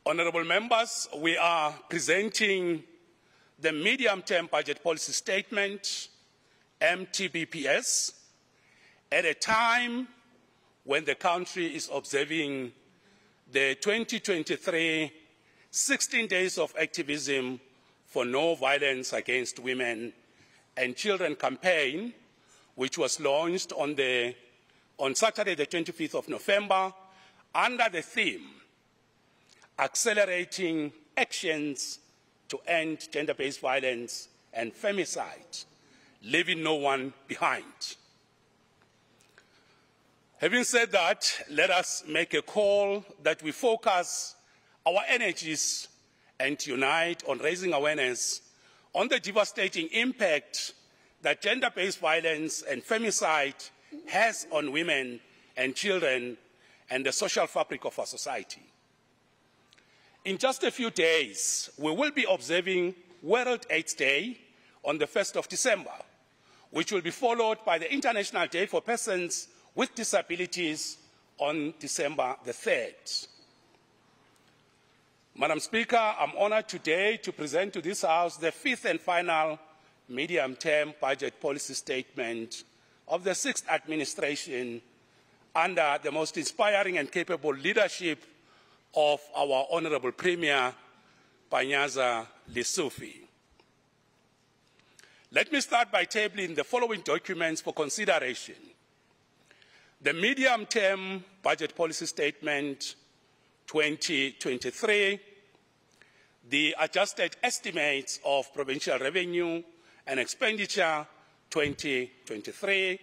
Honourable members, we are presenting the medium-term budget policy statement, MTBPS, at a time when the country is observing the 2023 16 Days of Activism for No Violence Against Women and Children campaign, which was launched on Saturday, the 25th of November, under the theme, Accelerating Actions to End Gender-Based Violence and Femicide, Leaving No One Behind. Having said that, let us make a call that we focus our energies and unite on raising awareness on the devastating impact that gender-based violence and femicide has on women and children and the social fabric of our society. In just a few days, we will be observing World AIDS Day on the 1st of December, which will be followed by the International Day for Persons with Disabilities on December the 3rd. Madam Speaker, I'm honored today to present to this House the fifth and final medium-term budget policy statement of the sixth administration under the most inspiring and capable leadership of our Honourable Premier, Panyaza Lesufi. Let me start by tabling the following documents for consideration. The medium-term budget policy statement 2023, the adjusted estimates of provincial revenue and expenditure 2023,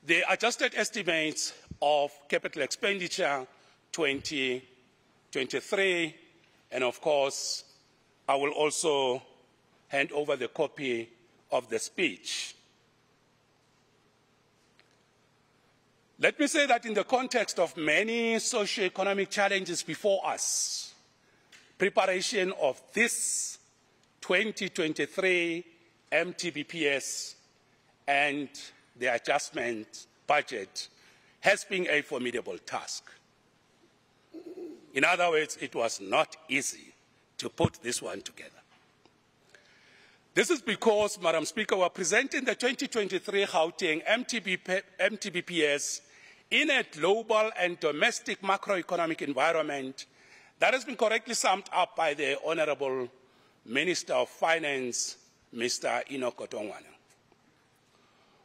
the adjusted estimates of capital expenditure 2023, and of course, I will also hand over the copy of the speech. Let me say that in the context of many socio-economic challenges before us, preparation of this 2023 MTBPS and the adjustment budget has been a formidable task. In other words, it was not easy to put this one together. This is because, Madam Speaker, we are presenting the 2023 Gauteng MTBPS in a global and domestic macroeconomic environment that has been correctly summed up by the Honourable Minister of Finance, Mr. Enoch Godongwana.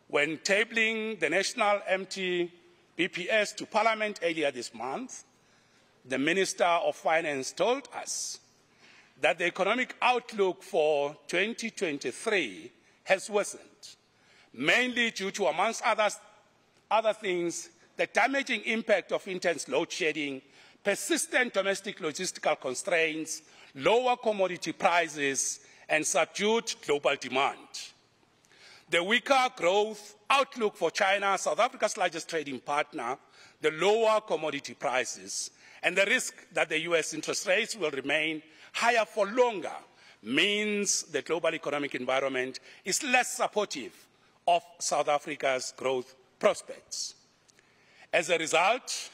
When tabling the national MTBPS to Parliament earlier this month, the Minister of Finance told us that the economic outlook for 2023 has worsened, mainly due to, amongst other things, the damaging impact of intense load shedding, persistent domestic logistical constraints, lower commodity prices, and subdued global demand. The weaker growth outlook for China, South Africa's largest trading partner, the lower commodity prices, and the risk that the US interest rates will remain higher for longer means the global economic environment is less supportive of South Africa's growth prospects. As a result,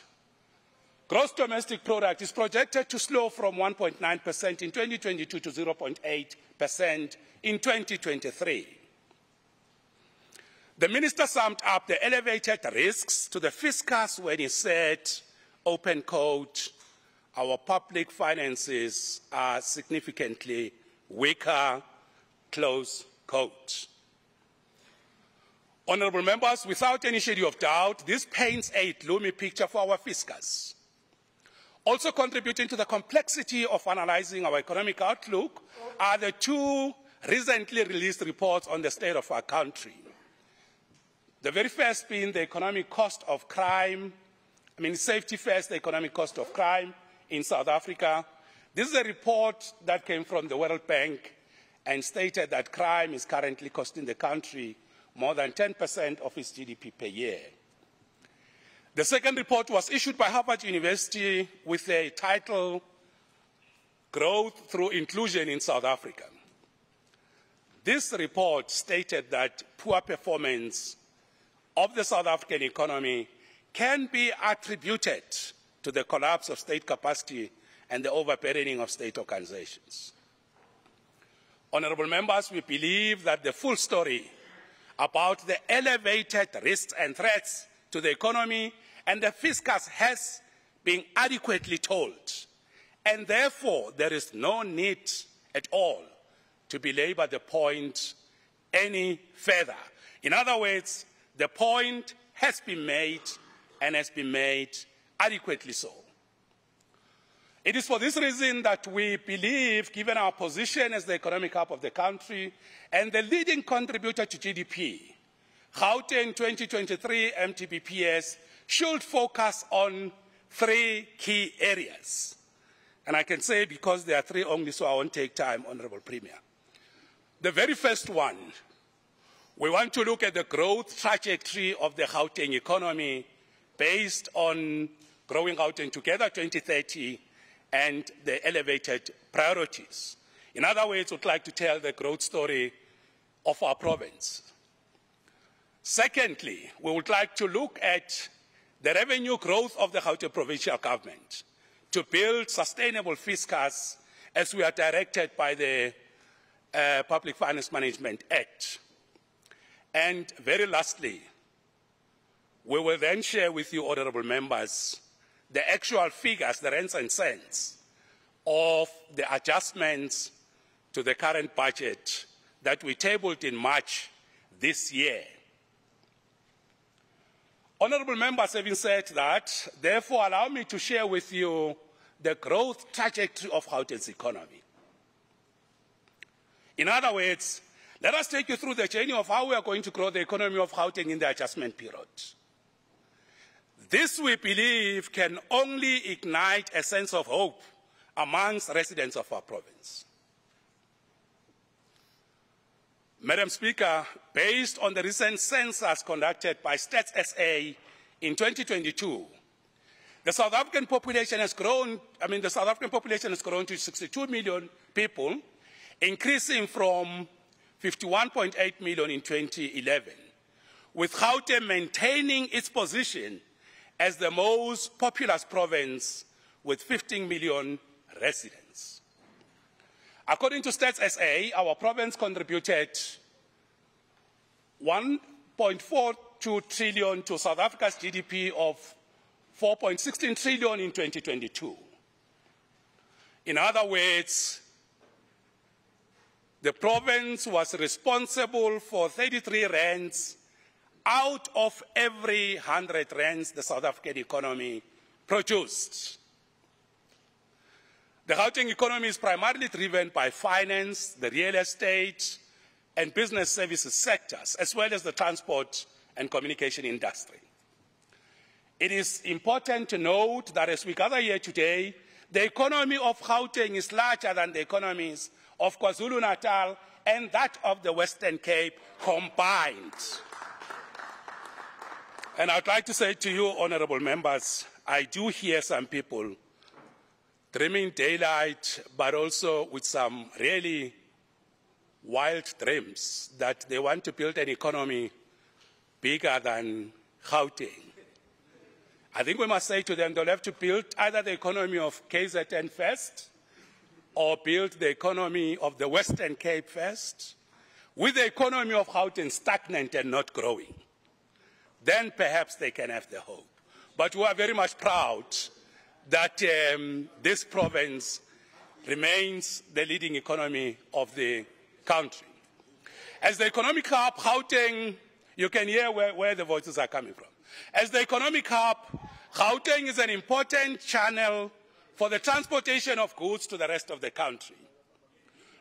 gross domestic product is projected to slow from 1.9% in 2022 to 0.8% in 2023. The Minister summed up the elevated risks to the fiscus when he said, open quote, our public finances are significantly weaker, close quote. Honourable members, without any shade of doubt, this paints a gloomy picture for our fiscus. Also contributing to the complexity of analysing our economic outlook are the two recently released reports on the state of our country. The very first being the economic cost of crime, safety first, the economic cost of crime in South Africa. This is a report that came from the World Bank and stated that crime is currently costing the country more than 10% of its GDP per year. The second report was issued by Harvard University with the title, Growth Through Inclusion in South Africa. This report stated that poor performance of the South African economy can be attributed to the collapse of state capacity and the overburdening of state organizations. Honorable members, we believe that the full story about the elevated risks and threats to the economy and the fiscus has been adequately told, and therefore there is no need at all to belabor the point any further. In other words, the point has been made and has been made adequately so. It is for this reason that we believe, given our position as the economic hub of the country and the leading contributor to GDP, Gauteng 2023 MTBPS should focus on 3 key areas. And I can say because there are 3 only, so I won't take time, Honorable Premier. The very first one, we want to look at the growth trajectory of the Gauteng economy based on Growing Gauteng Together 2030 and the elevated priorities. In other words, we'd like to tell the growth story of our province. Secondly, we would like to look at the revenue growth of the Gauteng Provincial Government to build sustainable fiscus as we are directed by the Public Finance Management Act. And very lastly, we will then share with you, honorable members, the actual figures, the rents and cents, of the adjustments to the current budget that we tabled in March this year. Honorable members, having said that, therefore allow me to share with you the growth trajectory of Gauteng's economy. In other words, let us take you through the journey of how we are going to grow the economy of Gauteng in the adjustment period. This, we believe, can only ignite a sense of hope amongst residents of our province. Madam Speaker, based on the recent census conducted by Stats SA in 2022, the South African population has grown, to 62 million people, increasing from 51.8 million in 2011, with Gauteng maintaining its position as the most populous province with 15 million residents. According to Stats SA, our province contributed 1.42 trillion to South Africa's GDP of 4.16 trillion in 2022. In other words, the province was responsible for 33 rands out of every 100 rands the South African economy produced. The Gauteng economy is primarily driven by finance, the real estate, and business services sectors, as well as the transport and communication industry. It is important to note that as we gather here today, the economy of Gauteng is larger than the economies of KwaZulu-Natal and that of the Western Cape combined. And I'd like to say to you, honorable members, I do hear some people dreaming daylight, but also with some really wild dreams that they want to build an economy bigger than Gauteng. I think we must say to them they'll have to build either the economy of KZN first or build the economy of the Western Cape first, with the economy of Gauteng stagnant and not growing. Then perhaps they can have the hope. But we are very much proud that this province remains the leading economy of the country. As the economic hub, Gauteng, you can hear where the voices are coming from. As the economic hub, Gauteng is an important channel for the transportation of goods to the rest of the country.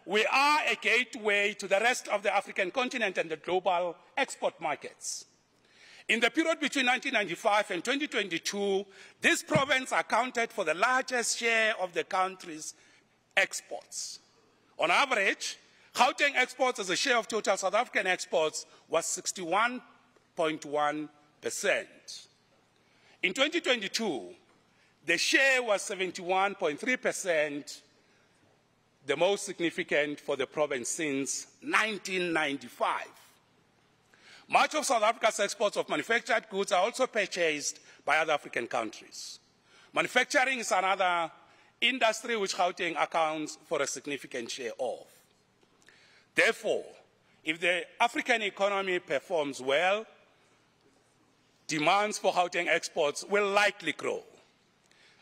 We are a gateway to the rest of the African continent and the global export markets. In the period between 1995 and 2022, this province accounted for the largest share of the country's exports. On average, Gauteng exports as a share of total South African exports was 61.1%. In 2022, the share was 71.3%, the most significant for the province since 1995. Much of South Africa's exports of manufactured goods are also purchased by other African countries. Manufacturing is another industry which Gauteng accounts for a significant share of. Therefore, if the African economy performs well, demands for Gauteng exports will likely grow.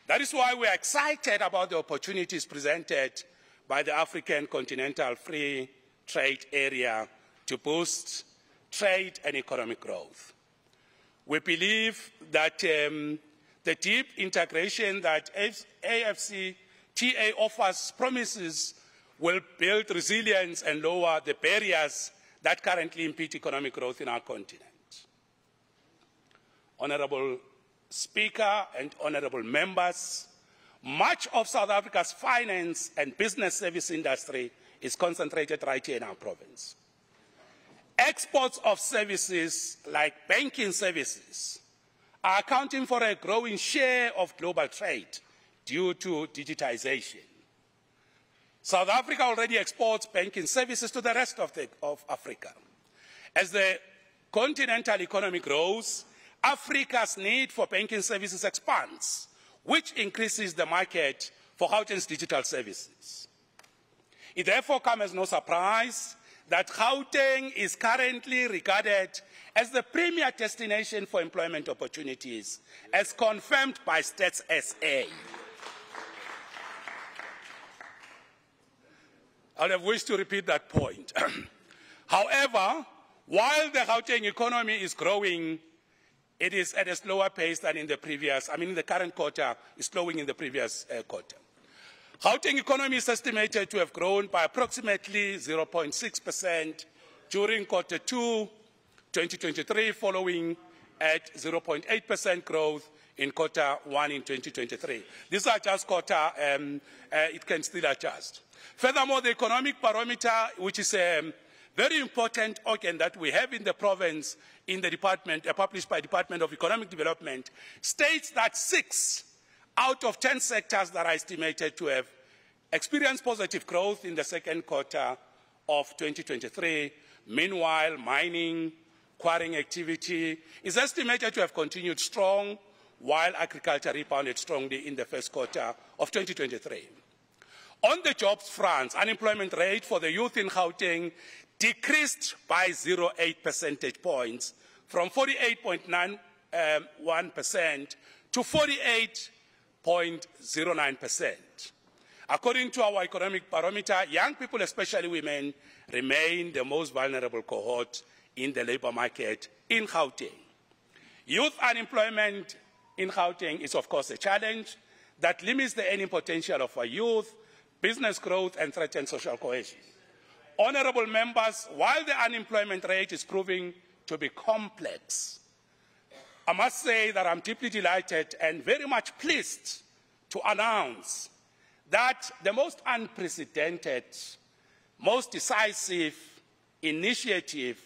That is why we are excited about the opportunities presented by the African Continental Free Trade Area to boost trade and economic growth. We believe that the deep integration that AfCFTA offers promises will build resilience and lower the barriers that currently impede economic growth in our continent. Honourable Speaker and honourable members, much of South Africa's finance and business service industry is concentrated right here in our province. Exports of services like banking services are accounting for a growing share of global trade due to digitization. South Africa already exports banking services to the rest of Africa. As the continental economy grows, Africa's need for banking services expands, which increases the market for Gauteng's digital services. It therefore comes as no surprise that Gauteng is currently regarded as the premier destination for employment opportunities, as confirmed by Stats SA. I would have wished to repeat that point. However, while the Gauteng economy is growing, it is at a slower pace than in the previous, in the current quarter, is slowing in the previous quarter. Gauteng economy is estimated to have grown by approximately 0.6% during quarter 2, 2023, following at 0.8% growth in quarter 1 in 2023. These are just quarter, it can still adjust. Furthermore, the economic barometer, which is a very important organ that we have in the province, in the department, published by Department of Economic Development, states that 6 out of 10 sectors that are estimated to have experienced positive growth in the second quarter of 2023. Meanwhile, mining, quarrying activity is estimated to have continued strong, while agriculture rebounded strongly in the first quarter of 2023. On the jobs front, unemployment rate for the youth in Gauteng decreased by 0.8 percentage points from 48.91% to 48.09%. According to our economic barometer, young people, especially women, remain the most vulnerable cohort in the labour market in Gauteng. Youth unemployment in Gauteng is, of course, a challenge that limits the earning potential of our youth, business growth, and threatens social cohesion. Honourable members, while the unemployment rate is proving to be complex, I must say that I'm deeply delighted and very much pleased to announce that the most unprecedented, most decisive initiative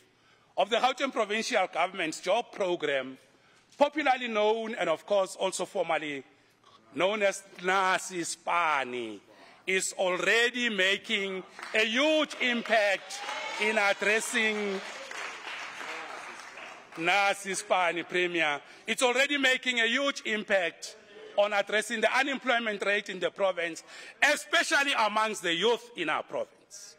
of the Gauteng Provincial Government's job program, popularly known and of course also formally known as NASISPANI, is already making a huge impact in addressing NASISPANI Premier. It's already making a huge impact on addressing the unemployment rate in the province, especially amongst the youth in our province.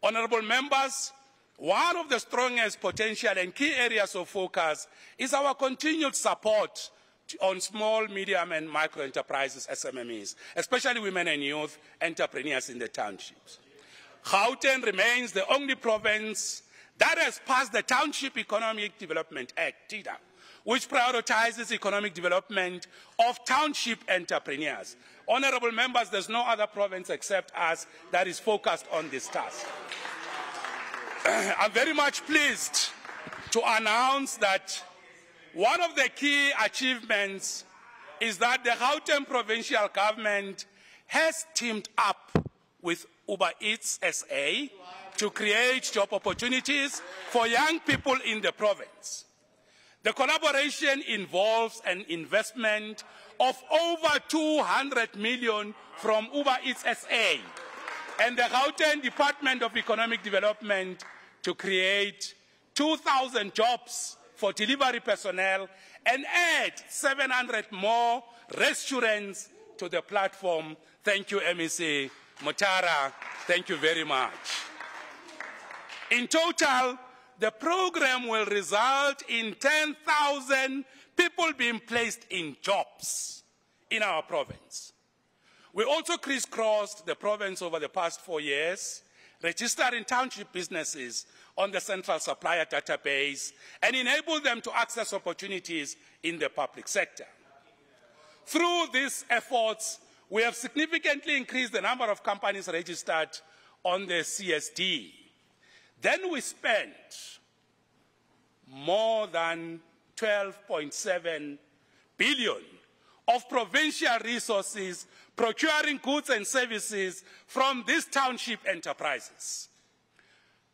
Honourable members, one of the strongest potential and key areas of focus is our continued support on small, medium and micro enterprises, SMMEs, especially women and youth entrepreneurs in the townships. Gauteng remains the only province that has passed the Township Economic Development Act, TEDA, which prioritizes economic development of township entrepreneurs. Honourable members, there's no other province except us that is focused on this task. I'm very much pleased to announce that one of the key achievements is that the Gauteng Provincial Government has teamed up with Uber Eats SA to create job opportunities for young people in the province. The collaboration involves an investment of over 200 million from Uber Eats SA and the Gauteng Department of Economic Development to create 2,000 jobs for delivery personnel and add 700 more restaurants to to the platform. Thank you, MEC Mutara. Thank you very much. In total, the program will result in 10,000 people being placed in jobs in our province. We also crisscrossed the province over the past 4 years, registering township businesses on the central supplier database and enable them to access opportunities in the public sector. Through these efforts, we have significantly increased the number of companies registered on the CSD. Then we spent more than 12.7 billion of provincial resources procuring goods and services from these township enterprises.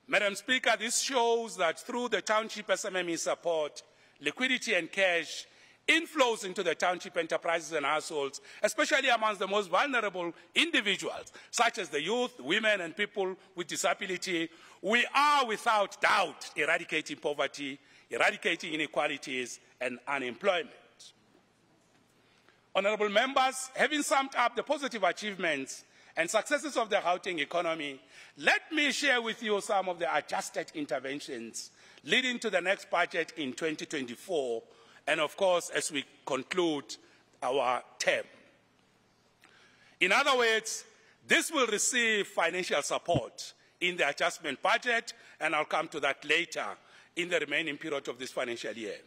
Madam Speaker, this shows that through the township SMME support, liquidity and cash inflows into the township enterprises and households, especially amongst the most vulnerable individuals, such as the youth, women, and people with disability. We are without doubt eradicating poverty, eradicating inequalities and unemployment. Honourable members, having summed up the positive achievements and successes of the Gauteng economy, let me share with you some of the adjusted interventions leading to the next budget in 2024, and of course, as we conclude our term. In other words, this will receive financial support in the adjustment budget, and I'll come to that later in the remaining period of this financial year.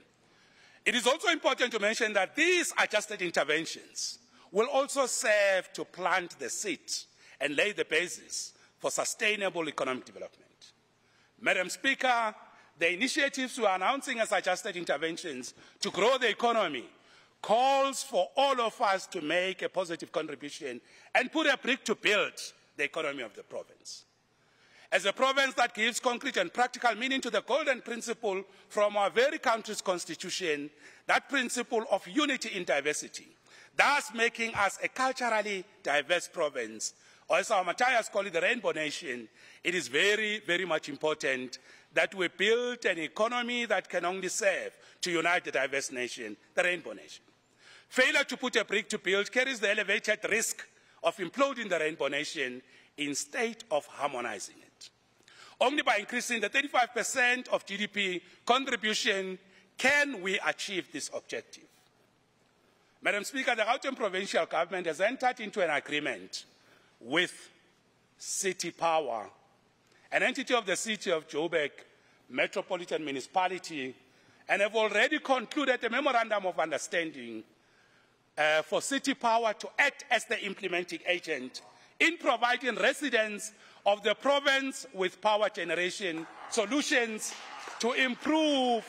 It is also important to mention that these adjusted interventions will also serve to plant the seed and lay the basis for sustainable economic development. Madam Speaker, the initiatives we are announcing as adjusted interventions to grow the economy calls for all of us to make a positive contribution and put a brick to build the economy of the province. As a province that gives concrete and practical meaning to the golden principle from our very country's constitution, that principle of unity in diversity, thus making us a culturally diverse province, or as our Matthias call it, the Rainbow Nation, it is very, very much important that we build an economy that can only serve to unite the diverse nation, the Rainbow Nation. Failure to put a brick to build carries the elevated risk of imploding the Rainbow Nation instead of harmonizing it. Only by increasing the 35% of GDP contribution can we achieve this objective. Madam Speaker, the Gauteng Provincial Government has entered into an agreement with City Power, an entity of the City of Joburg Metropolitan Municipality, and have already concluded a memorandum of understanding for City Power to act as the implementing agent in providing residents of the province with power generation solutions to improve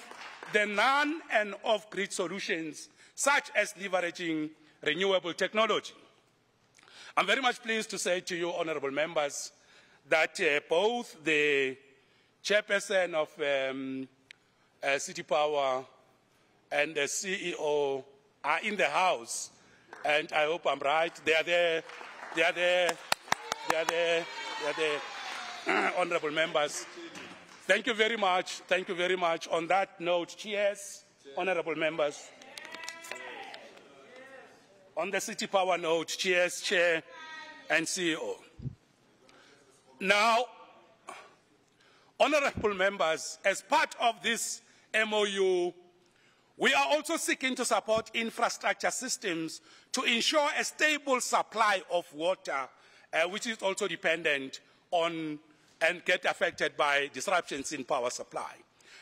the non- and off-grid solutions, such as leveraging renewable technology. I'm very much pleased to say to you, honourable members, that both the chairperson of City Power and the CEO are in the house, and I hope I'm right. They are there. They are there. They are there. They are there. Honourable members, thank you very much. Thank you very much. On that note, cheers, honourable members. On the City Power note, cheers, Chair and CEO. Now, honourable members, as part of this MOU, we are also seeking to support infrastructure systems to ensure a stable supply of water, which is also dependent on and get affected by disruptions in power supply.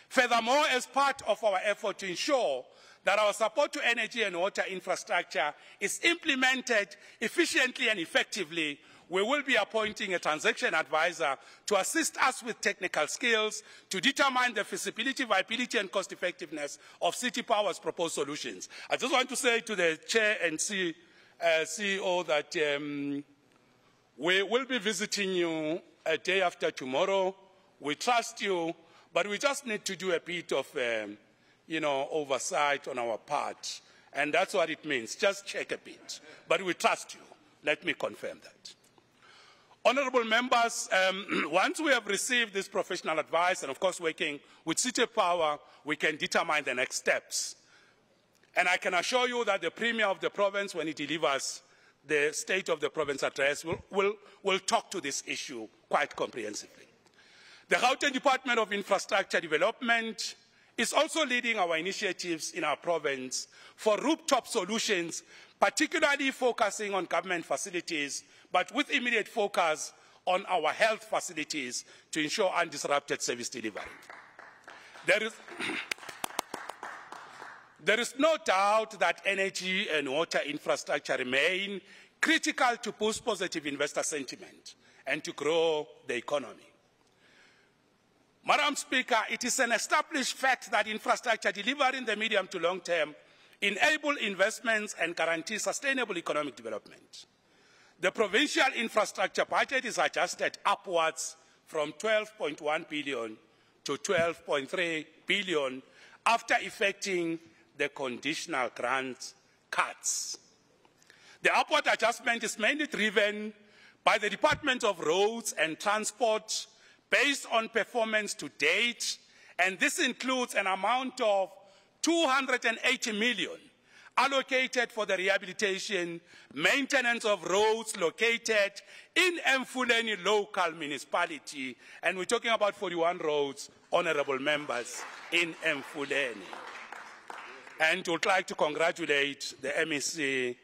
Furthermore, as part of our effort to ensure that our support to energy and water infrastructure is implemented efficiently and effectively, we will be appointing a transaction advisor to assist us with technical skills to determine the feasibility, viability, and cost-effectiveness of City Power's proposed solutions. I just want to say to the Chair and CEO that we will be visiting you a day after tomorrow. We trust you, but we just need to do a bit of oversight on our part. And that's what it means. Just check a bit. But we trust you. Let me confirm that. Honourable members, once we have received this professional advice, and of course working with City Power, we can determine the next steps. And I can assure you that the Premier of the province, when he delivers the State of the Province address will talk to this issue quite comprehensively. The Gauteng Department of Infrastructure Development is also leading our initiatives in our province for rooftop solutions, particularly focusing on government facilities, but with immediate focus on our health facilities to ensure undisrupted service delivery. There is no doubt that energy and water infrastructure remain critical to boost positive investor sentiment and to grow the economy. Madam Speaker, it is an established fact that infrastructure delivery in the medium to long term enable investments and guarantee sustainable economic development. The provincial infrastructure budget is adjusted upwards from 12.1 billion to 12.3 billion after effecting the conditional grant cuts. The upward adjustment is mainly driven by the Department of Roads and Transport based on performance to date, and this includes an amount of 280 million allocated for the rehabilitation, maintenance of roads located in Mfuleni local municipality, and we're talking about 41 roads, honorable members, in Mfuleni. And would like to congratulate the MEC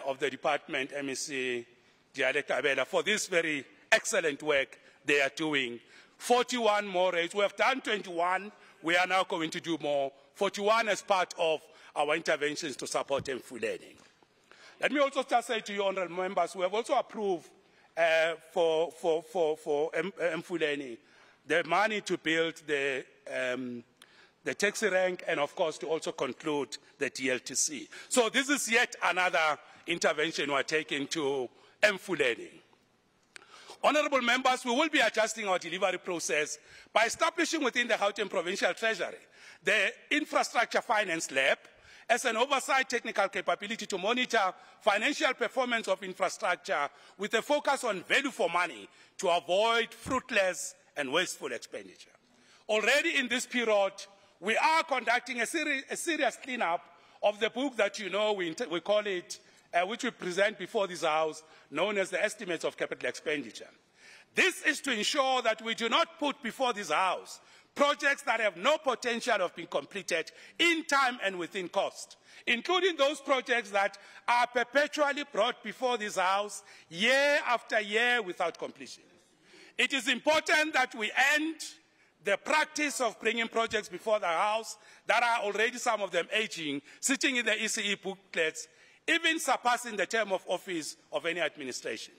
of the department, MEC Dialekabela, for this very excellent work they are doing. 41 more roads. We have done 21. We are now going to do more. 41 as part of our interventions to support Mfuleni. Let me also just say to you, honorable members, we have also approved for Mfuleni the money to build the taxi rank and, of course, to also conclude the DLTC. So this is yet another intervention we are taking to Mfuleni. Honourable members, we will be adjusting our delivery process by establishing within the Gauteng Provincial Treasury the Infrastructure Finance Lab as an oversight technical capability to monitor financial performance of infrastructure with a focus on value for money to avoid fruitless and wasteful expenditure. Already in this period, we are conducting a serious cleanup of the book that you know we call it, which we present before this House, known as the Estimates of Capital Expenditure. This is to ensure that we do not put before this House projects that have no potential of being completed in time and within cost, including those projects that are perpetually brought before this House year after year without completion. It is important that we end the practice of bringing projects before the House that are already, some of them aging, sitting in the ECE booklets, even surpassing the term of office of any administration.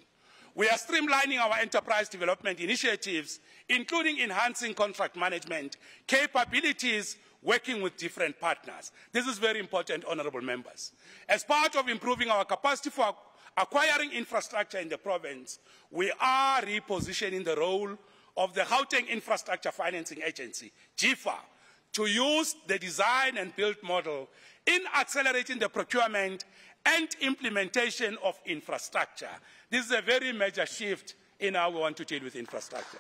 We are streamlining our enterprise development initiatives, including enhancing contract management capabilities, working with different partners. This is very important, honourable members. As part of improving our capacity for acquiring infrastructure in the province, we are repositioning the role of the Gauteng Infrastructure Financing Agency, GIFA, to use the design and build model in accelerating the procurement and implementation of infrastructure. This is a very major shift in how we want to deal with infrastructure.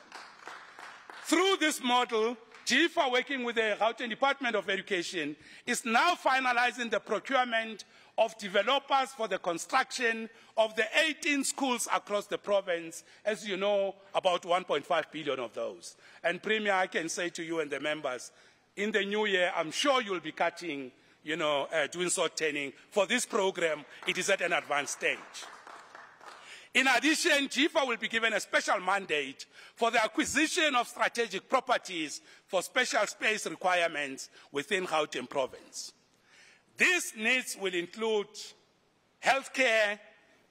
Through this model, GIFA, working with the Gauteng Department of Education, is now finalizing the procurement of developers for the construction of the 18 schools across the province. As you know, about 1.5 billion of those. And Premier, I can say to you and the members, in the new year, I'm sure you'll be cutting, doing short-turning. For this program, it is at an advanced stage. In addition, GIFA will be given a special mandate for the acquisition of strategic properties for special space requirements within Gauteng province. These needs will include healthcare,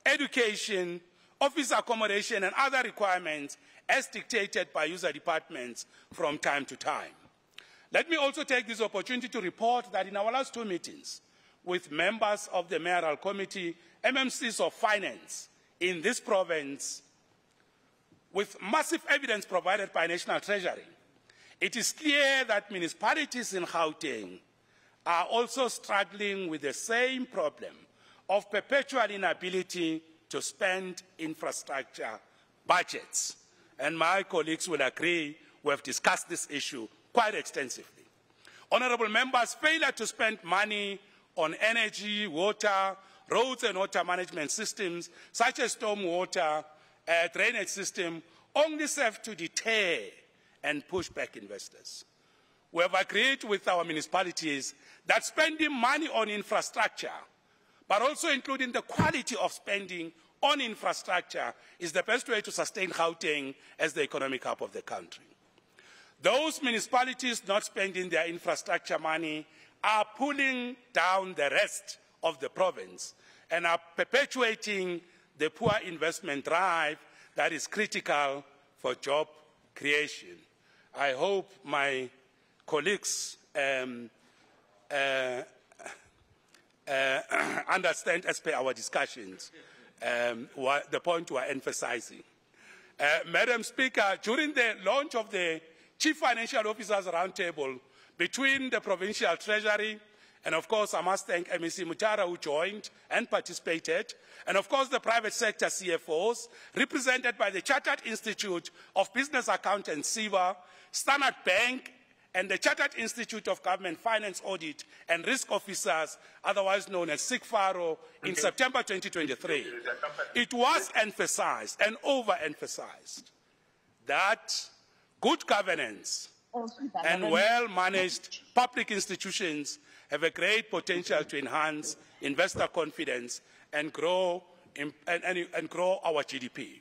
education, office accommodation, and other requirements as dictated by user departments from time to time. Let me also take this opportunity to report that in our last 2 meetings with members of the Mayoral Committee, MMCs of Finance in this province, with massive evidence provided by National Treasury, it is clear that municipalities in Gauteng are also struggling with the same problem of perpetual inability to spend infrastructure budgets. And my colleagues will agree, we have discussed this issue quite extensively. Honourable members, failure to spend money on energy, water, roads and water management systems, such as stormwater drainage system, only serve to deter and push back investors. We have agreed with our municipalities that spending money on infrastructure, but also including the quality of spending on infrastructure, is the best way to sustain Gauteng as the economic hub of the country. Those municipalities not spending their infrastructure money are pulling down the rest of the province and are perpetuating the poor investment drive that is critical for job creation. I hope my colleagues understand, as per our discussions, the point we are emphasizing. Madam Speaker, during the launch of the Chief Financial Officers Roundtable between the Provincial Treasury, and of course I must thank MEC Mutara who joined and participated, and of course the private sector CFOs, represented by the Chartered Institute of Business Accountants, SIVA, Standard Bank, and the Chartered Institute of Government Finance Audit and Risk Officers, otherwise known as SIGFARO, in September 2023. It was emphasized and overemphasized that good governance and well-managed public institutions have a great potential to enhance investor confidence and grow our GDP.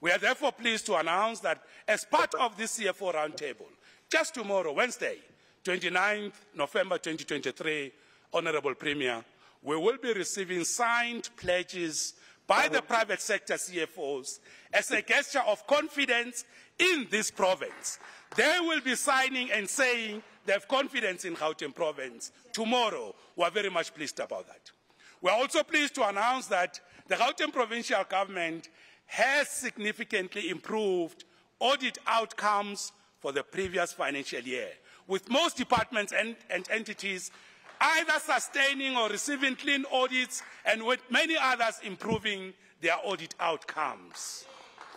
We are therefore pleased to announce that as part of this CFO roundtable, just tomorrow, Wednesday, 29th November 2023, Honorable Premier, we will be receiving signed pledges by the private sector CFOs as a gesture of confidence in this province. They will be signing and saying they have confidence in Gauteng province tomorrow. We are very much pleased about that. We are also pleased to announce that the Gauteng provincial government has significantly improved audit outcomes for the previous financial year, with most departments and entities either sustaining or receiving clean audits, and with many others improving their audit outcomes.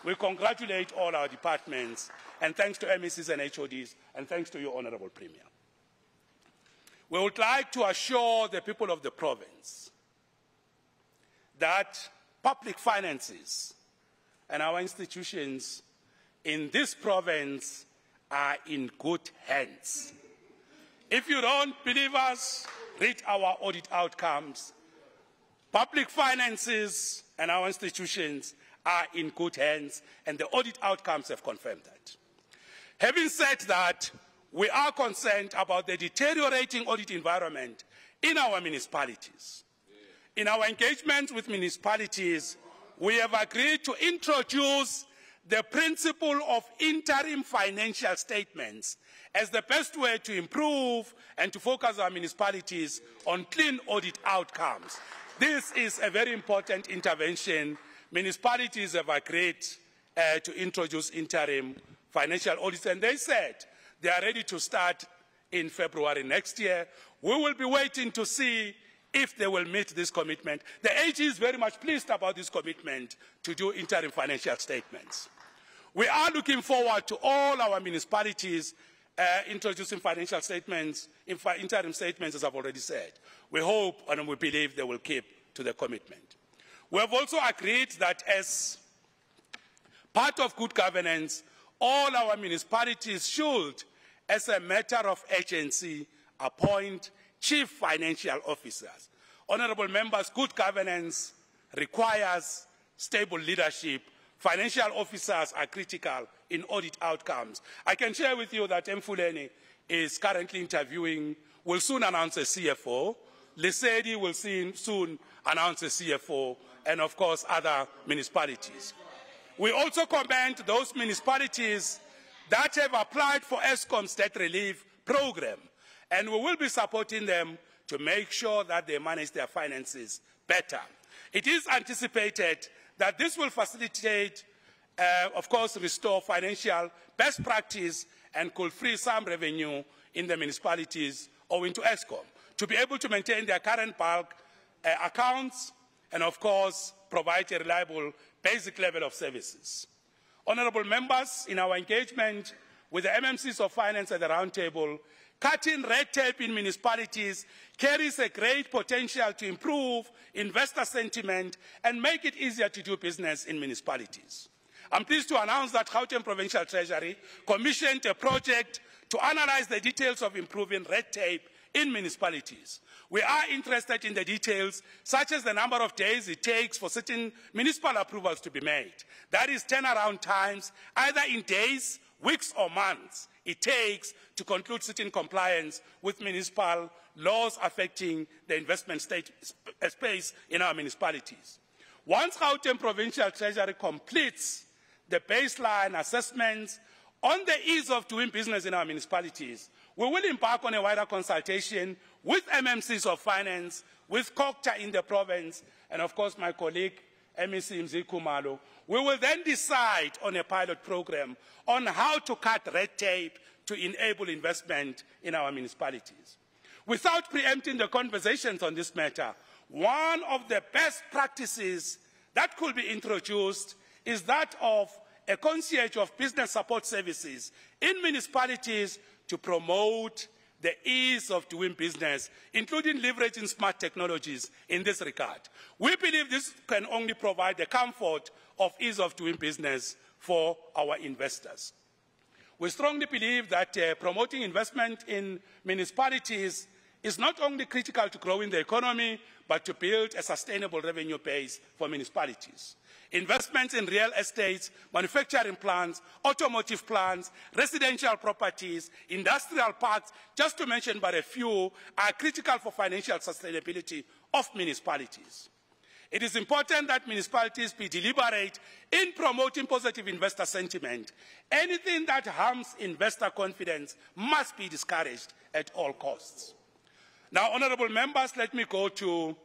We congratulate all our departments, and thanks to MECs and HODs, and thanks to you, Honorable Premier. We would like to assure the people of the province that public finances and our institutions in this province are in good hands. If you don't believe us, read our audit outcomes. Public finances and our institutions are in good hands, and the audit outcomes have confirmed that. Having said that, we are concerned about the deteriorating audit environment in our municipalities. In our engagement with municipalities, we have agreed to introduce the principle of interim financial statements as the best way to improve and to focus our municipalities on clean audit outcomes. This is a very important intervention. Municipalities have agreed to introduce interim financial audits, and they said they are ready to start in February next year. We will be waiting to see if they will meet this commitment. The AG is very much pleased about this commitment to do interim financial statements. We are looking forward to all our municipalities introducing financial statements, interim statements, as I've already said. We hope and we believe they will keep to the commitment. We have also agreed that as part of good governance, all our municipalities should, as a matter of urgency, appoint chief financial officers. Honorable members, good governance requires stable leadership. Financial officers are critical in audit outcomes. I can share with you that Mfuleni is currently interviewing, will soon announce a CFO. Lesedi will soon announce a CFO, and of course other municipalities. We also commend those municipalities that have applied for ESCOM's debt relief program, and we will be supporting them to make sure that they manage their finances better. It is anticipated that this will facilitate, of course, restore financial best practice and could free some revenue in the municipalities owing to ESCOM to be able to maintain their current bulk accounts and, of course, provide a reliable basic level of services. Honourable members, in our engagement with the MMCs of Finance at the Roundtable, Cutting red tape in municipalities carries a great potential to improve investor sentiment and make it easier to do business in municipalities. I'm pleased to announce that Gauteng Provincial Treasury commissioned a project to analyze the details of improving red tape in municipalities. We are interested in the details, such as the number of days it takes for certain municipal approvals to be made. That is turnaround times, either in days, weeks, or months it takes to conclude certain compliance with municipal laws affecting the investment space in our municipalities. Once Gauteng Provincial Treasury completes the baseline assessments on the ease of doing business in our municipalities, we will embark on a wider consultation with MMCs of finance, with COCTA in the province, and of course my colleague, MEC Mamabolo. We will then decide on a pilot program on how to cut red tape to enable investment in our municipalities. Without preempting the conversations on this matter, one of the best practices that could be introduced is that of a concierge of business support services in municipalities to promote the ease of doing business, including leveraging smart technologies in this regard. We believe this can only provide the comfort of ease of doing business for our investors. We strongly believe that promoting investment in municipalities is not only critical to growing the economy, but to build a sustainable revenue base for municipalities. Investments in real estates, manufacturing plants, automotive plants, residential properties, industrial parks, just to mention but a few, are critical for financial sustainability of municipalities. It is important that municipalities be deliberate in promoting positive investor sentiment. Anything that harms investor confidence must be discouraged at all costs. Now, honorable members, let me go to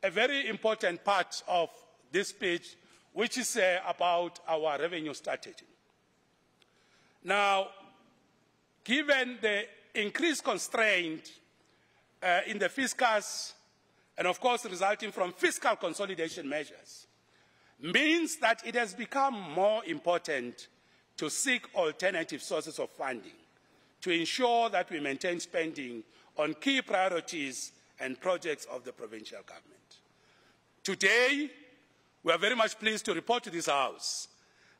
a very important part of this speech, which is about our revenue strategy. Now, given the increased constraint in the fiscus, and of course resulting from fiscal consolidation measures, means that it has become more important to seek alternative sources of funding to ensure that we maintain spending on key priorities and projects of the provincial government. Today, we are very much pleased to report to this House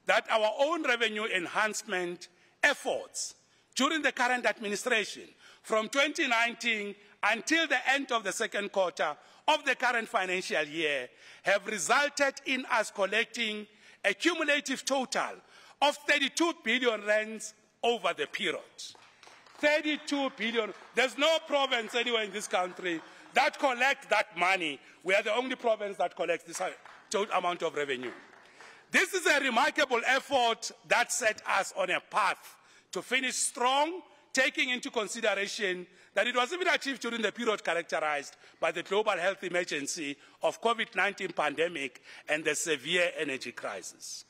that our own revenue enhancement efforts during the current administration, from 2019 until the end of the second quarter of the current financial year, have resulted in us collecting a cumulative total of 32 billion rands over the period. 32 billion. There's no province anywhere in this country that collects that money. We are the only province that collects this total amount of revenue. This is a remarkable effort that set us on a path to finish strong, taking into consideration that it was even achieved during the period characterized by the global health emergency of COVID-19 pandemic and the severe energy crisis.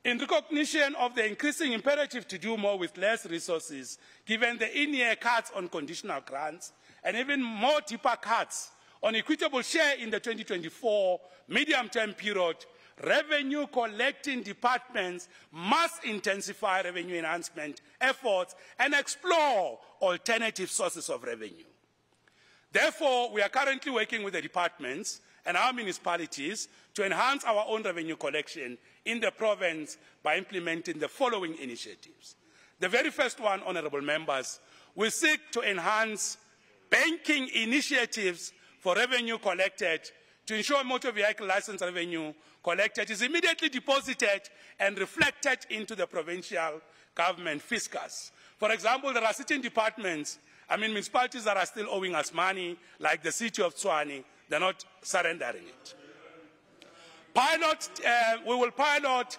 In recognition of the increasing imperative to do more with less resources, given the in-year cuts on conditional grants and even more deeper cuts on equitable share in the 2024 medium-term period, revenue collecting departments must intensify revenue enhancement efforts and explore alternative sources of revenue. Therefore, we are currently working with the departments and our municipalities to enhance our own revenue collection in the province by implementing the following initiatives. The very first one, honorable members, we seek to enhance banking initiatives for revenue collected to ensure motor vehicle license revenue collected is immediately deposited and reflected into the provincial government fiscus. For example, there are certain departments, municipalities that are still owing us money, like the city of Tshwane, they're not surrendering it. We will pilot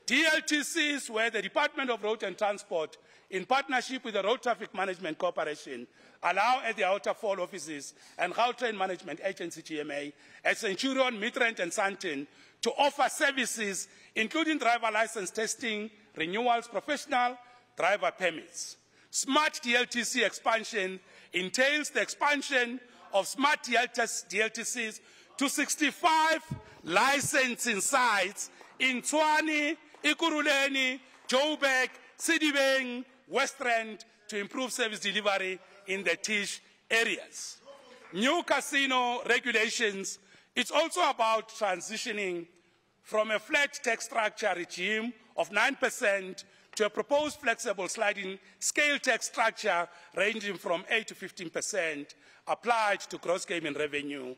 DLTCs where the Department of Road and Transport, in partnership with the Road Traffic Management Corporation, allow at the outer fall offices and Gauteng Management Agency GMA at Centurion, Midrand and Sandton to offer services including driver license testing, renewals, professional driver permits. Smart DLTC expansion entails the expansion of smart DLTCs to 65 licensing sites in Tshwane, Ekurhuleni, Joburg, Sedibeng, West Rand, to to improve service delivery in the TISH areas. New casino regulations, it's also about transitioning from a flat tax structure regime of 9% to a proposed flexible sliding scale tax structure ranging from 8 to 15% applied to gross gaming revenue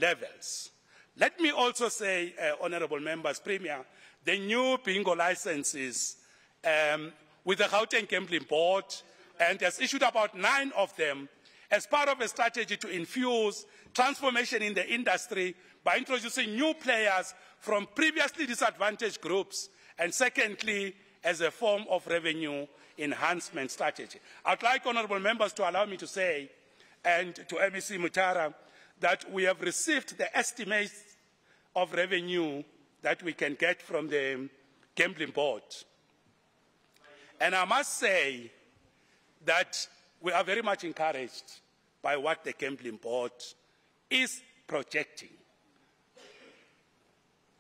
levels. Let me also say, honourable members, Premier, the new bingo licenses with the Gauteng Gambling Board and has issued about 9 of them as part of a strategy to infuse transformation in the industry by introducing new players from previously disadvantaged groups, and secondly, as a form of revenue enhancement strategy. I'd like honourable members to allow me to say, and to MEC Mutara, that we have received the estimates of revenue that we can get from the Gambling Board. And I must say that we are very much encouraged by what the Gambling Board is projecting.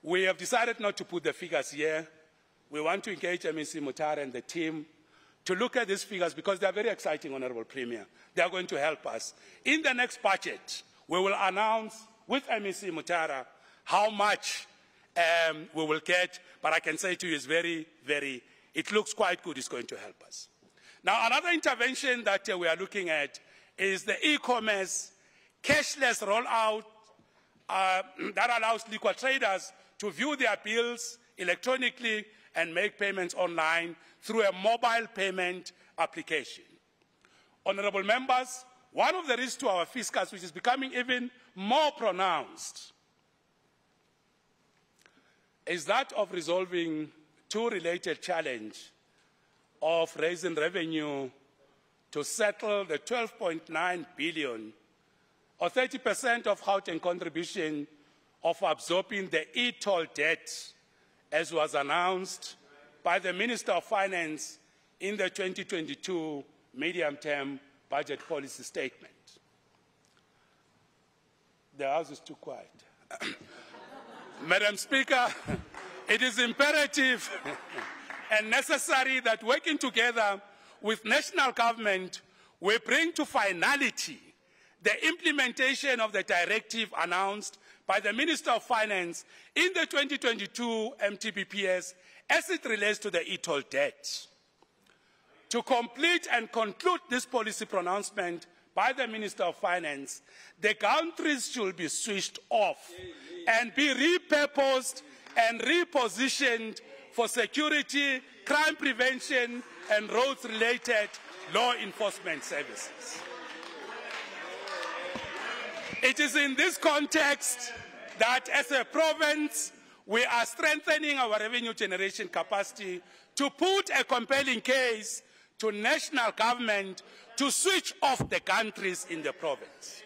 We have decided not to put the figures here. We want to engage MEC Mutara and the team to look at these figures because they are very exciting, Honourable Premier. They are going to help us. In the next budget, we will announce with MEC Mutara how much we will get, but I can say to you it's it looks quite good. It's going to help us. Now, another intervention that we are looking at is the e-commerce cashless rollout that allows liquor traders to view their bills electronically and make payments online through a mobile payment application. Honourable members, one of the risks to our fiscus, which is becoming even more pronounced, is that of resolving two related challenges of raising revenue to settle the 12.9 billion, or 30% of Gauteng contribution of absorbing the e-toll debt, as was announced by the Minister of Finance in the 2022 medium-term budget policy statement. The House is too quiet. Madam Speaker, it is imperative and necessary that working together with national government, we bring to finality the implementation of the directive announced by the Minister of Finance in the 2022 MTBPS as it relates to the e-toll debt. To complete and conclude this policy pronouncement by the Minister of Finance, the countries should be switched off and be repurposed and repositioned for security, crime prevention, and roads-related law enforcement services. It is in this context that as a province, we are strengthening our revenue generation capacity to put a compelling case to national government to switch off the countries in the province.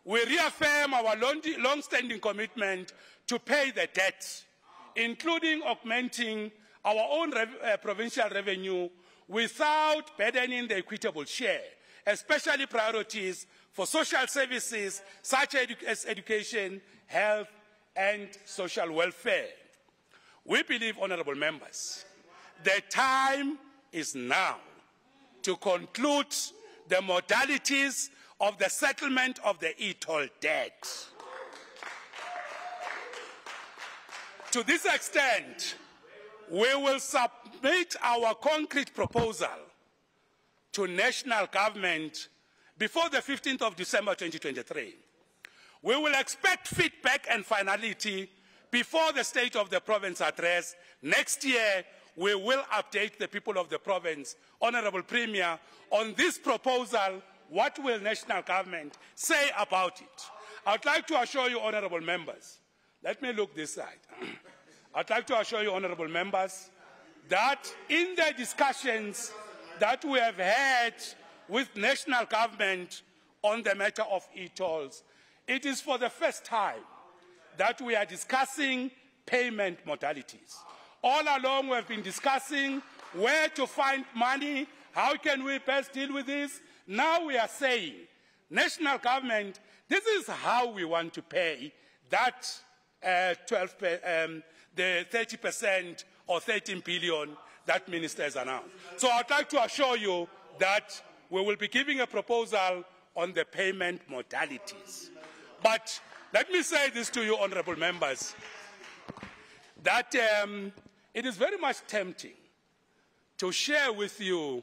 We reaffirm our long-standing commitment to pay the debt, including augmenting our own provincial revenue without burdening the equitable share, especially priorities for social services such as education, health, and social welfare. We believe, honourable members, the time is now to conclude the modalities of the settlement of the e-toll debt. To this extent, we will submit our concrete proposal to national government before the 15th of December 2023. We will expect feedback and finality before the State of the Province address. Next year, we will update the people of the province, Honourable Premier, on this proposal. What will national government say about it? I'd like to assure you, honourable members, let me look this side. I'd like to assure you, honourable members, that in the discussions that we have had with national government on the matter of e-tolls, it is for the first time that we are discussing payment modalities. All along we have been discussing where to find money, how can we best deal with this. Now we are saying, national government, this is how we want to pay that the 30% or 13 billion that minister has announced. So I'd like to assure you, that we will be giving a proposal on the payment modalities. But let me say this to you, honourable members, that it is very much tempting to share with you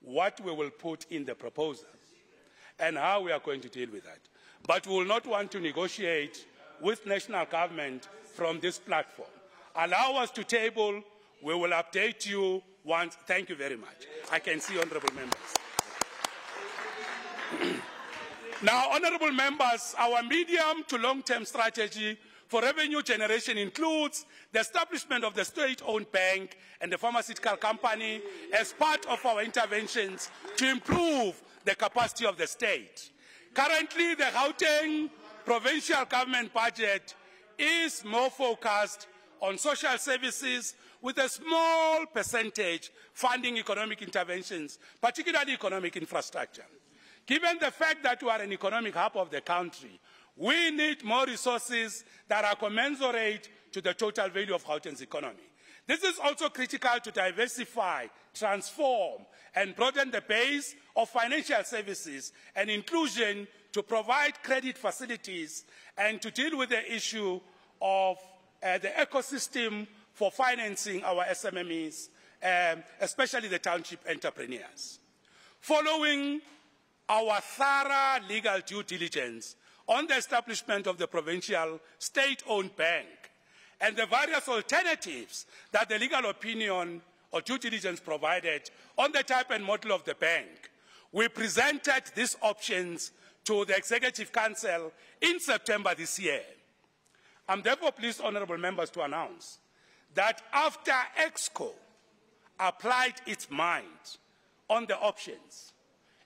what we will put in the proposal and how we are going to deal with that. But we will not want to negotiate with national government from this platform. Allow us to table. We will update you once. Thank you very much. I can see honourable members. Now, honourable members, our medium to long-term strategy for revenue generation includes the establishment of the state-owned bank and the pharmaceutical company as part of our interventions to improve the capacity of the state. Currently, the Gauteng Provincial Government budget is more focused on social services with a small percentage funding economic interventions, particularly economic infrastructure. Given the fact that we are an economic hub of the country, we need more resources that are commensurate to the total value of Gauteng's economy. This is also critical to diversify, transform, and broaden the base of financial services and inclusion to provide credit facilities and to deal with the issue of the ecosystem for financing our SMMEs, especially the township entrepreneurs. Following our thorough legal due diligence on the establishment of the provincial state-owned bank and the various alternatives that the legal opinion or due diligence provided on the type and model of the bank, we presented these options to the Executive Council in September this year. I'm therefore pleased, honourable members, to announce that after EXCO applied its mind on the options,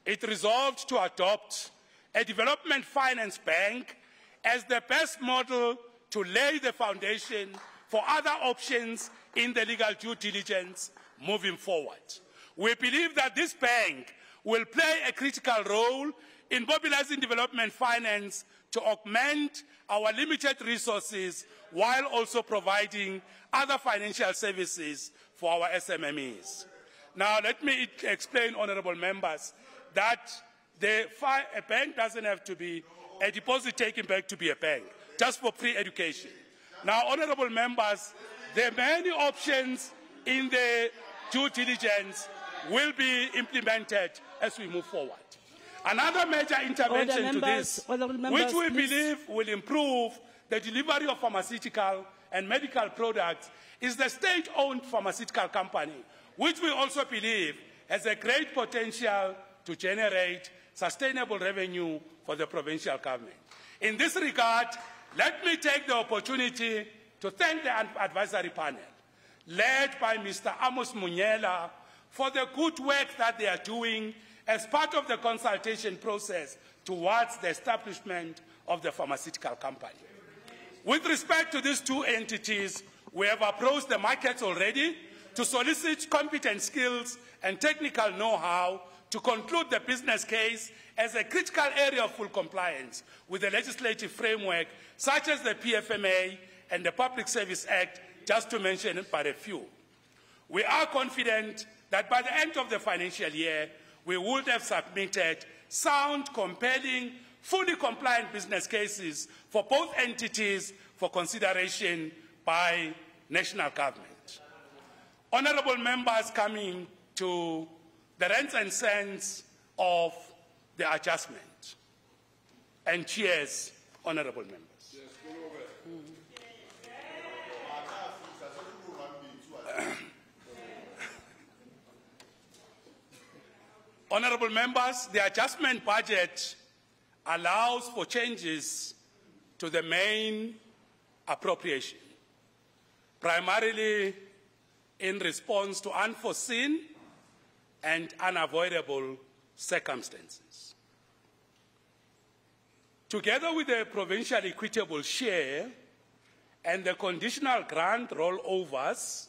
it resolved to adopt a development finance bank as the best model to lay the foundation for other options in the legal due diligence moving forward. We believe that this bank will play a critical role in mobilizing development finance to augment our limited resources while also providing other financial services for our SMMEs. Now, let me explain, honourable members, that a bank doesn't have to be a deposit-taking bank to be a bank, just for pre-education. Now, honourable members, there are many options in the due diligence will be implemented as we move forward. Another major intervention to this, which we believe will improve the delivery of pharmaceutical and medical products, is the state-owned pharmaceutical company, which we also believe has a great potential to generate sustainable revenue for the provincial government. In this regard, let me take the opportunity to thank the advisory panel, led by Mr. Amos Munyela, for the good work that they are doing as part of the consultation process towards the establishment of the pharmaceutical company. With respect to these two entities, we have approached the markets already to solicit competent skills and technical know-how to conclude the business case as a critical area of full compliance with the legislative framework, such as the PFMA and the Public Service Act, just to mention but a few. We are confident that by the end of the financial year, we would have submitted sound, compelling, fully compliant business cases for both entities for consideration by national government. Honourable members, coming to the rents and cents of the adjustment. And cheers, honourable members. Honourable members, the adjustment budget allows for changes to the main appropriation, primarily in response to unforeseen and unavoidable circumstances. Together with the provincial equitable share and the conditional grant rollovers,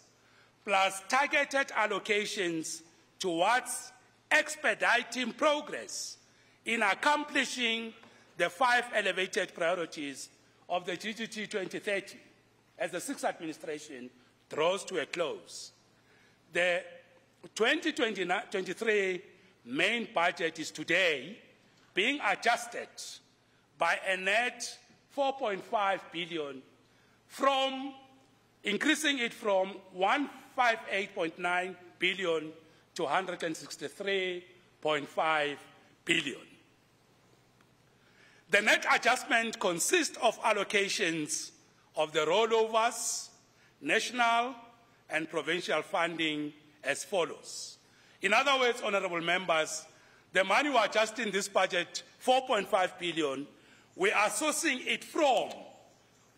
plus targeted allocations towards expediting progress in accomplishing the 5 elevated priorities of the GGT 2030 as the 6th administration draws to a close. The 2023 main budget is today being adjusted by a net 4.5 billion, from increasing it from 158.9 billion to 163.5 billion. The net adjustment consists of allocations of the rollovers, national and provincial funding as follows. In other words, honourable members, the money we are adjusting this budget, 4.5 billion, we are sourcing it from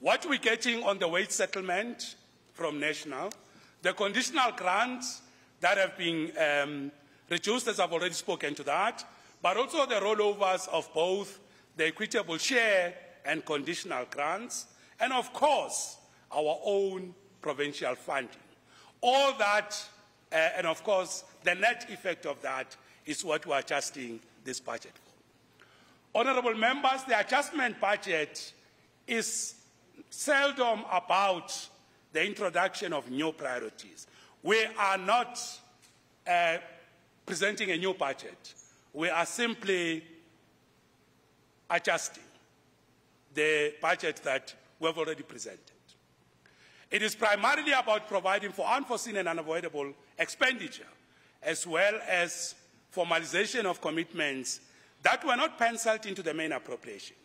what we're getting on the wage settlement from national, the conditional grants that have been reduced, as I've already spoken to that, but also the rollovers of both the equitable share and conditional grants, and of course, our own provincial funding. All that, and of course, the net effect of that is what we're adjusting this budget for. Honourable members, the adjustment budget is seldom about the introduction of new priorities. We are not presenting a new budget. We are simply adjusting the budget that we have already presented. It is primarily about providing for unforeseen and unavoidable expenditure, as well as formalization of commitments that were not penciled into the main appropriation,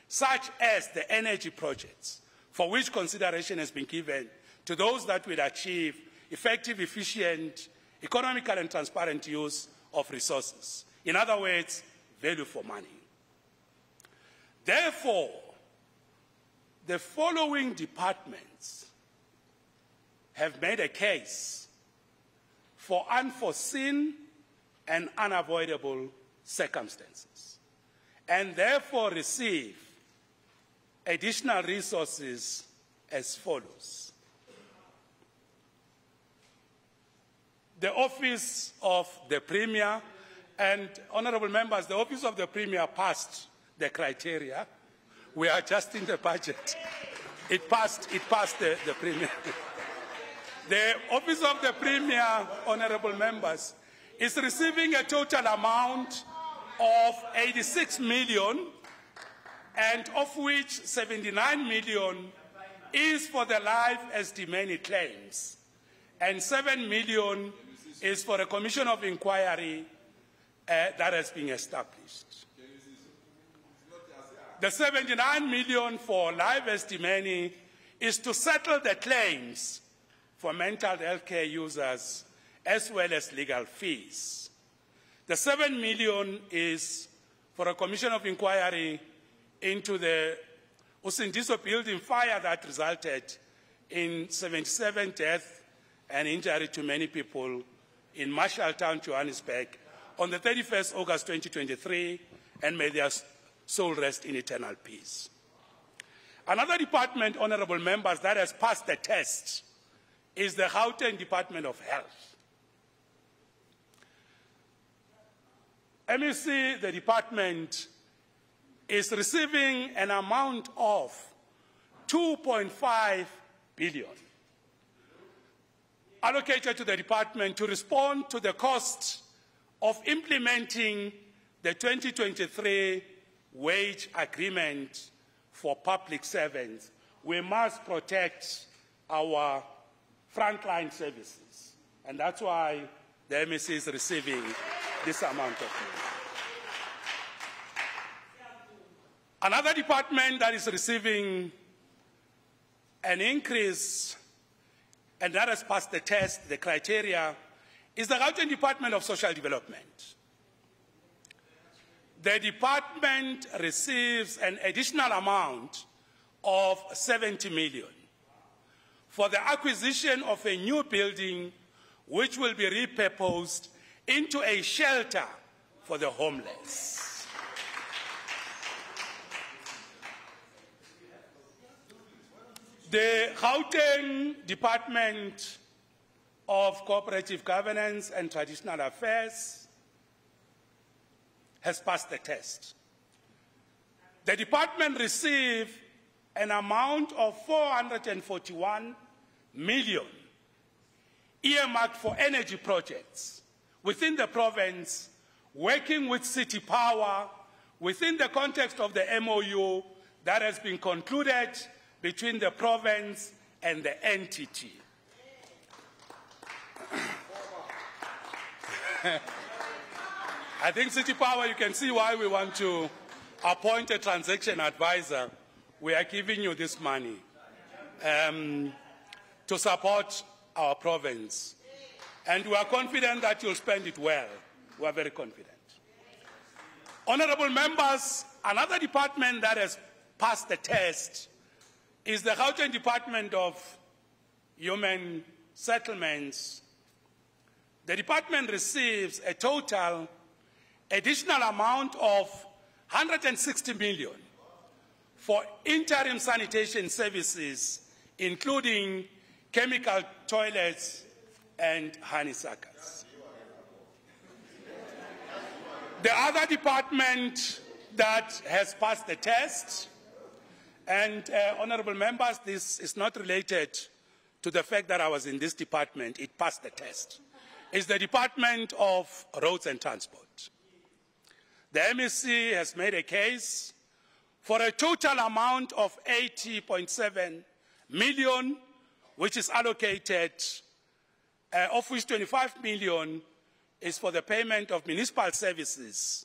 such as the energy projects, for which consideration has been given to those that will achieve effective, efficient, economical and transparent use of resources. In other words, value for money. Therefore, the following departments have made a case for unforeseen and unavoidable circumstances, and therefore receive additional resources as follows. The Office of the Premier, and honourable members, the Office of the Premier passed the criteria. We are adjusting the budget. It passed the Premier. The Office of the Premier, honourable members, is receiving a total amount of 86 million, and of which 79 million is for the life estimate claims, and 7 million is for a commission of inquiry that has been established. The 79 million for life estimate is to settle the claims for mental health care users as well as legal fees. The 7 million is for a commission of inquiry into the Usindiso building fire that resulted in 77 deaths and injury to many people in Marshalltown, Johannesburg, on the 31st August 2023, and may their soul rest in eternal peace. Another department, honourable members, that has passed the test is the Gauteng Department of Health. MEC, the department, is receiving an amount of 2.5 billion allocated to the department to respond to the cost of implementing the 2023 wage agreement for public servants. We must protect our frontline services, and that's why the MEC is receiving this amount of money. Another department that is receiving an increase, and that has passed the test, the criteria, is the Gauteng Department of Social Development. The department receives an additional amount of 70 million for the acquisition of a new building which will be repurposed into a shelter for the homeless. The Gauteng Department of Cooperative Governance and Traditional Affairs has passed the test. The department received an amount of 441 million earmarked for energy projects within the province, working with City Power within the context of the MOU that has been concluded between the province and the entity. I think City Power, you can see why we want to appoint a transaction advisor. We are giving you this money to support our province. And we are confident that you'll spend it well. We are very confident. Honorable members, another department that has passed the test is the Gauteng Department of Human Settlements. The department receives a total additional amount of 160 million for interim sanitation services, including chemical toilets and honeysuckers. The other department that has passed the test, and honorable members, this is not related to the fact that I was in this department, it passed the test, is the Department of Roads and Transport. The MEC has made a case for a total amount of 80.7 million, which is allocated, of which 25 million is for the payment of municipal services.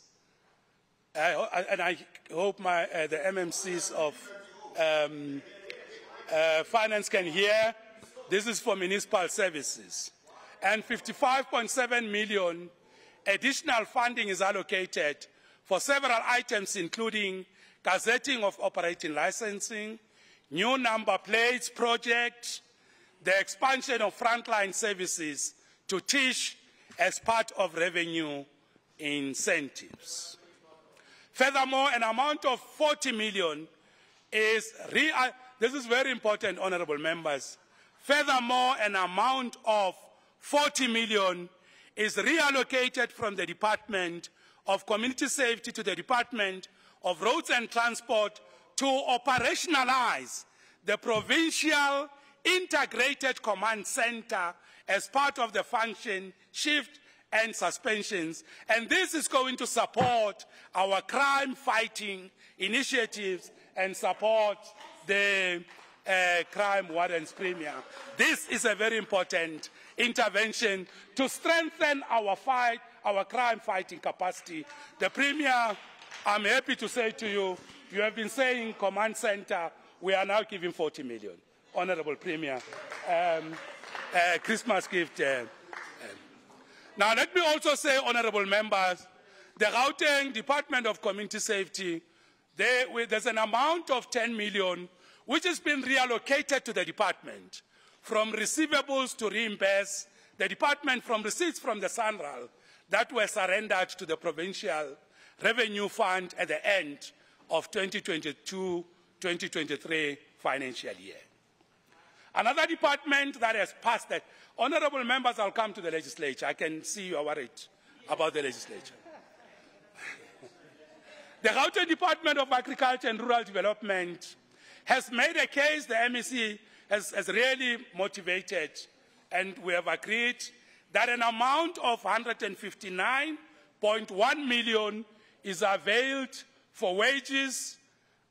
And I hope the MMCs of finance can hear. This is for municipal services. And 55.7 million additional funding is allocated for several items, including gazetting of operating licensing, new number plates project, the expansion of frontline services to teach as part of revenue incentives. Furthermore, an amount of 40 million is, this is very important, honorable members. Furthermore, an amount of 40 million is reallocated from the Department of Community Safety to the Department of Roads and Transport to operationalize the Provincial Integrated Command Center as part of the function shift and suspensions. And this is going to support our crime-fighting initiatives and support the crime wardens premier. This is a very important intervention to strengthen our fight, our crime-fighting capacity. The premier, I'm happy to say to you, you have been saying command center, we are now giving 40 million. Honorable Premier, Christmas gift. Now let me also say, honorable members, the Gauteng Department of Community Safety, there's an amount of 10 million which has been reallocated to the department from receivables to reimburse the department from receipts from the SANRAL that were surrendered to the Provincial Revenue Fund at the end of 2022-2023 financial year. Another department that has passed that, honorable members, I'll come to the legislature. I can see you are worried about the legislature. The Gauteng Department of Agriculture and Rural Development has made a case. The MEC has really motivated, and we have agreed that an amount of 159.1 million is availed for wages,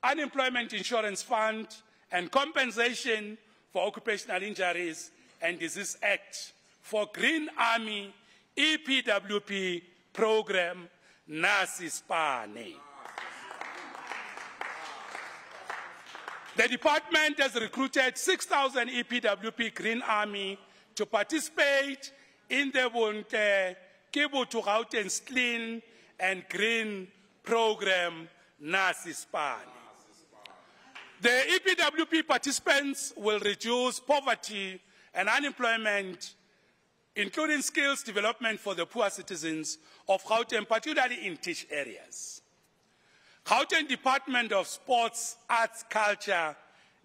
unemployment insurance fund, and compensation for occupational injuries and disease act for Green Army EPWP program Nasispane. The department has recruited 6,000 EPWP Green Army to participate in the Wonke Kibutu Gauteng's Clean and Green program Nasispane. The EPWP participants will reduce poverty and unemployment, including skills development for the poor citizens of Gauteng, particularly in teach areas. Gauteng Department of Sports, Arts, Culture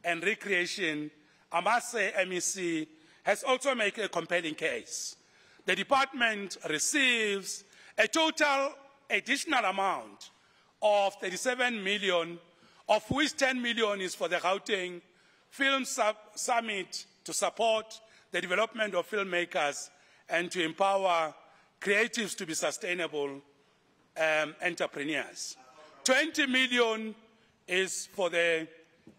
and Recreation, I must say MEC, has also made a compelling case. The department receives a total additional amount of 37 million, of which 10 million is for the Gauteng Film Summit to support the development of filmmakers and to empower creatives to be sustainable entrepreneurs. 20 million is for the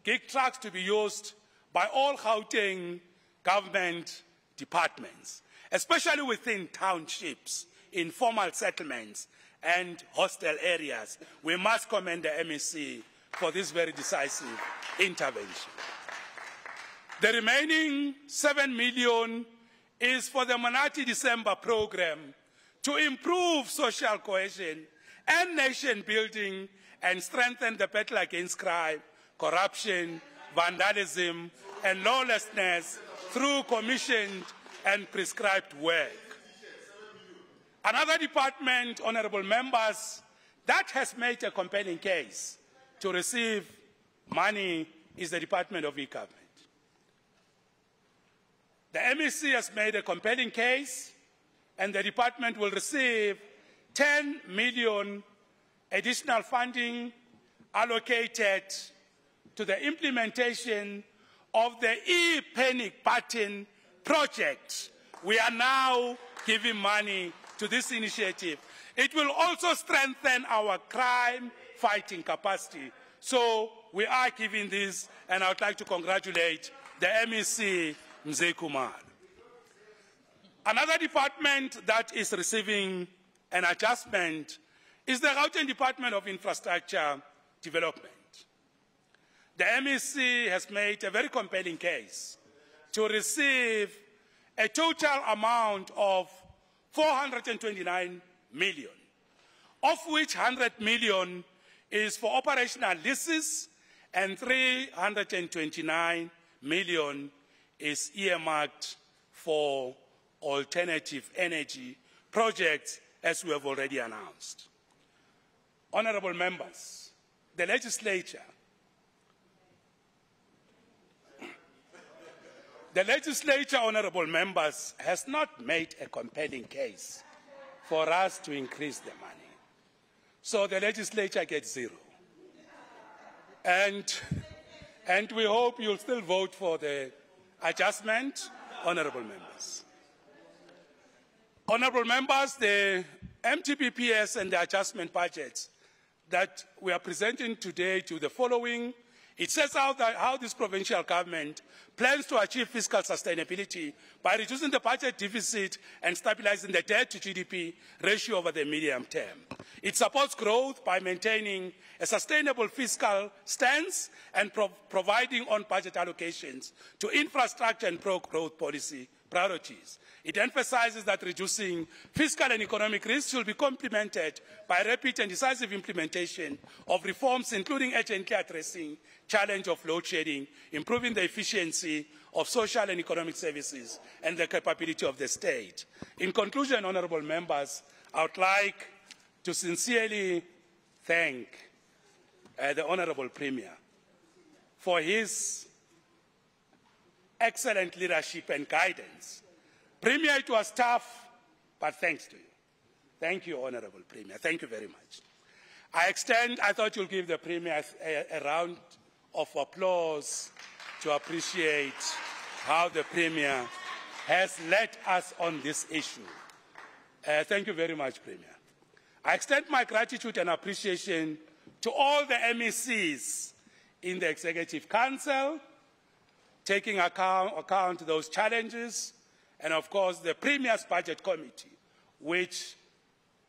gig trucks to be used by all Gauteng government departments, especially within townships, informal settlements, and hostel areas. We must commend the MEC for this very decisive intervention. The remaining 7 million is for the Monati December program to improve social cohesion and nation building and strengthen the battle against crime, corruption, vandalism, and lawlessness through commissioned and prescribed work. Another department, honorable members, that has made a compelling case to receive money is the Department of E-Government. The MEC has made a compelling case, and the department will receive 10 million additional funding allocated to the implementation of the e-panic button project. We are now giving money to this initiative. It will also strengthen our crime-fighting capacity. So we are giving this, and I would like to congratulate the MEC, Mzee Kumar. Another department that is receiving an adjustment is the Gauteng Department of Infrastructure Development. The MEC has made a very compelling case to receive a total amount of 429 million, of which 100 million is for operational leases and 329 million is earmarked for alternative energy projects, as we have already announced. Honorable members, the legislature honorable members, has not made a compelling case for us to increase the money. So the legislature gets 0. And we hope you'll still vote for the adjustment, honorable members. Honorable members, the MTPPS and the adjustment budgets that we are presenting today to the following. It sets out how this provincial government plans to achieve fiscal sustainability by reducing the budget deficit and stabilizing the debt to GDP ratio over the medium term. It supports growth by maintaining a sustainable fiscal stance and providing on-budget allocations to infrastructure and pro-growth policy priorities. It emphasizes that reducing fiscal and economic risks will be complemented by rapid and decisive implementation of reforms, including urgently addressing challenge of load shedding, improving the efficiency of social and economic services, and the capability of the state. In conclusion, honorable members, I would like to sincerely thank the Honorable Premier for his excellent leadership and guidance. Premier, it was tough, but thanks to you. Thank you, Honorable Premier. Thank you very much. I thought you'll give the Premier a round of applause to appreciate how the Premier has led us on this issue. Thank you very much, Premier. I extend my gratitude and appreciation to all the MECs in the Executive Council, taking account of those challenges, and of course the Premier's Budget Committee, which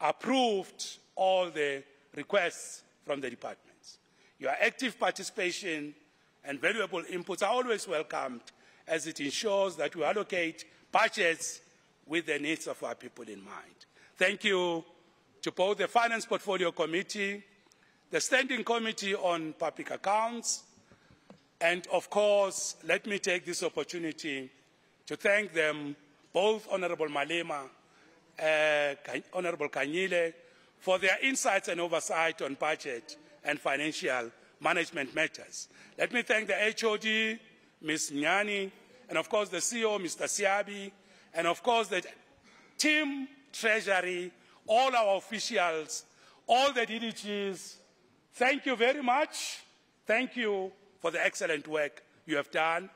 approved all the requests from the departments. Your active participation and valuable inputs are always welcomed, as it ensures that we allocate budgets with the needs of our people in mind. Thank you to both the Finance Portfolio Committee, the Standing Committee on Public Accounts, and of course, let me take this opportunity to thank them, both Honorable Malema, Honorable Kanyile, for their insights and oversight on budget and financial management matters. Let me thank the HOD, Ms. Nyani, and of course the CEO, Mr. Siabi, and of course the team treasury, all our officials, all the DDGs. Thank you very much. Thank you for the excellent work you have done.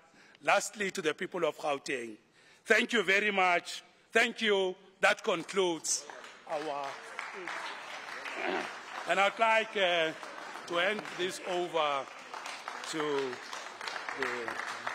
Lastly, to the people of Gauteng, thank you very much. Thank you. That concludes our... And I'd like to hand this over to the